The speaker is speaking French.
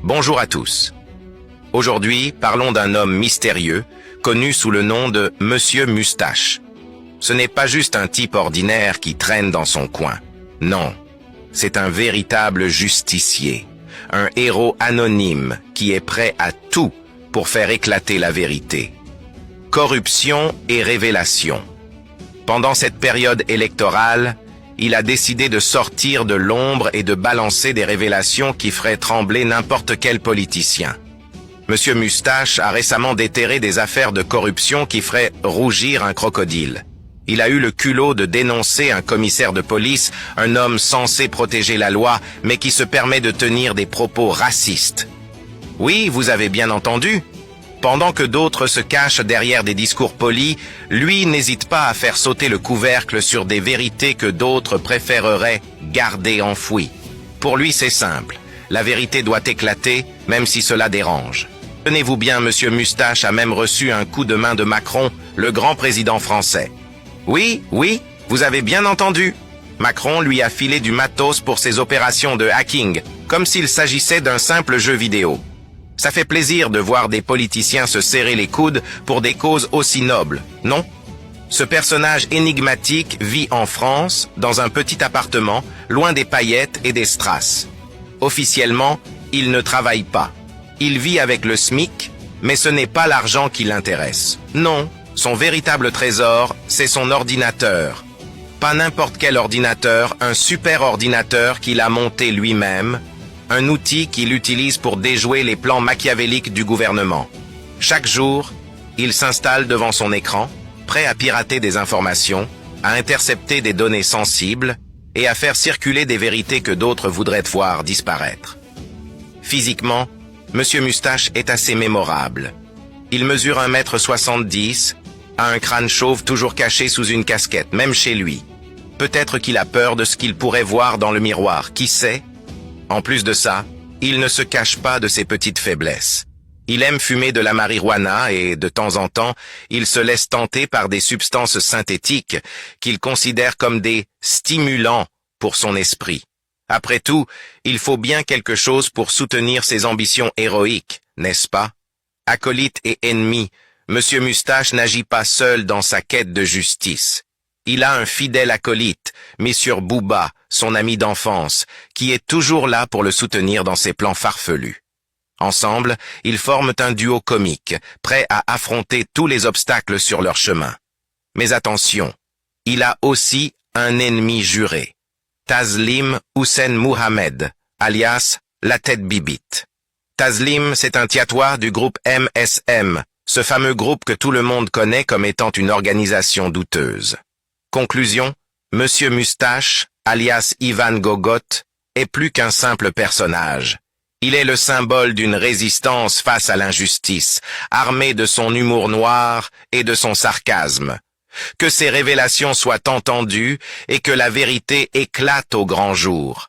Bonjour à tous. Aujourd'hui, parlons d'un homme mystérieux, connu sous le nom de Monsieur Moustache. Ce n'est pas juste un type ordinaire qui traîne dans son coin. Non, c'est un véritable justicier, un héros anonyme qui est prêt à tout pour faire éclater la vérité. Corruption et révélation. Pendant cette période électorale, il a décidé de sortir de l'ombre et de balancer des révélations qui feraient trembler n'importe quel politicien. Monsieur Moustache a récemment déterré des affaires de corruption qui feraient rougir un crocodile. Il a eu le culot de dénoncer un commissaire de police, un homme censé protéger la loi, mais qui se permet de tenir des propos racistes. Oui, vous avez bien entendu. Pendant que d'autres se cachent derrière des discours polis, lui n'hésite pas à faire sauter le couvercle sur des vérités que d'autres préféreraient garder enfouies. Pour lui, c'est simple. La vérité doit éclater, même si cela dérange. Tenez-vous bien, Monsieur Moustache a même reçu un coup de main de Macron, le grand président français. Oui, vous avez bien entendu. Macron lui a filé du matos pour ses opérations de hacking, comme s'il s'agissait d'un simple jeu vidéo. Ça fait plaisir de voir des politiciens se serrer les coudes pour des causes aussi nobles, non? Ce personnage énigmatique vit en France, dans un petit appartement, loin des paillettes et des strass. Officiellement, il ne travaille pas. Il vit avec le SMIC, mais ce n'est pas l'argent qui l'intéresse. Non, son véritable trésor, c'est son ordinateur. Pas n'importe quel ordinateur, un super ordinateur qu'il a monté lui-même, un outil qu'il utilise pour déjouer les plans machiavéliques du gouvernement. Chaque jour, il s'installe devant son écran, prêt à pirater des informations, à intercepter des données sensibles et à faire circuler des vérités que d'autres voudraient voir disparaître. Physiquement, Monsieur Moustache est assez mémorable. Il mesure 1,70 m, a un crâne chauve toujours caché sous une casquette, même chez lui. Peut-être qu'il a peur de ce qu'il pourrait voir dans le miroir, qui sait? En plus de ça, il ne se cache pas de ses petites faiblesses. Il aime fumer de la marijuana et, de temps en temps, il se laisse tenter par des substances synthétiques qu'il considère comme des stimulants pour son esprit. Après tout, il faut bien quelque chose pour soutenir ses ambitions héroïques, n'est-ce pas? Acolyte et ennemi, Monsieur Moustache n'agit pas seul dans sa quête de justice. Il a un fidèle acolyte, Monsieur Bouba, son ami d'enfance, qui est toujours là pour le soutenir dans ses plans farfelus. Ensemble, ils forment un duo comique, prêt à affronter tous les obstacles sur leur chemin. Mais attention, il a aussi un ennemi juré, Taslim Hussein Mohamed, alias la tête bibite. Taslim, c'est un tiatois du groupe MSM, ce fameux groupe que tout le monde connaît comme étant une organisation douteuse. Conclusion, Monsieur Moustache, alias Ivan Gogot, est plus qu'un simple personnage. Il est le symbole d'une résistance face à l'injustice, armé de son humour noir et de son sarcasme. Que ses révélations soient entendues et que la vérité éclate au grand jour.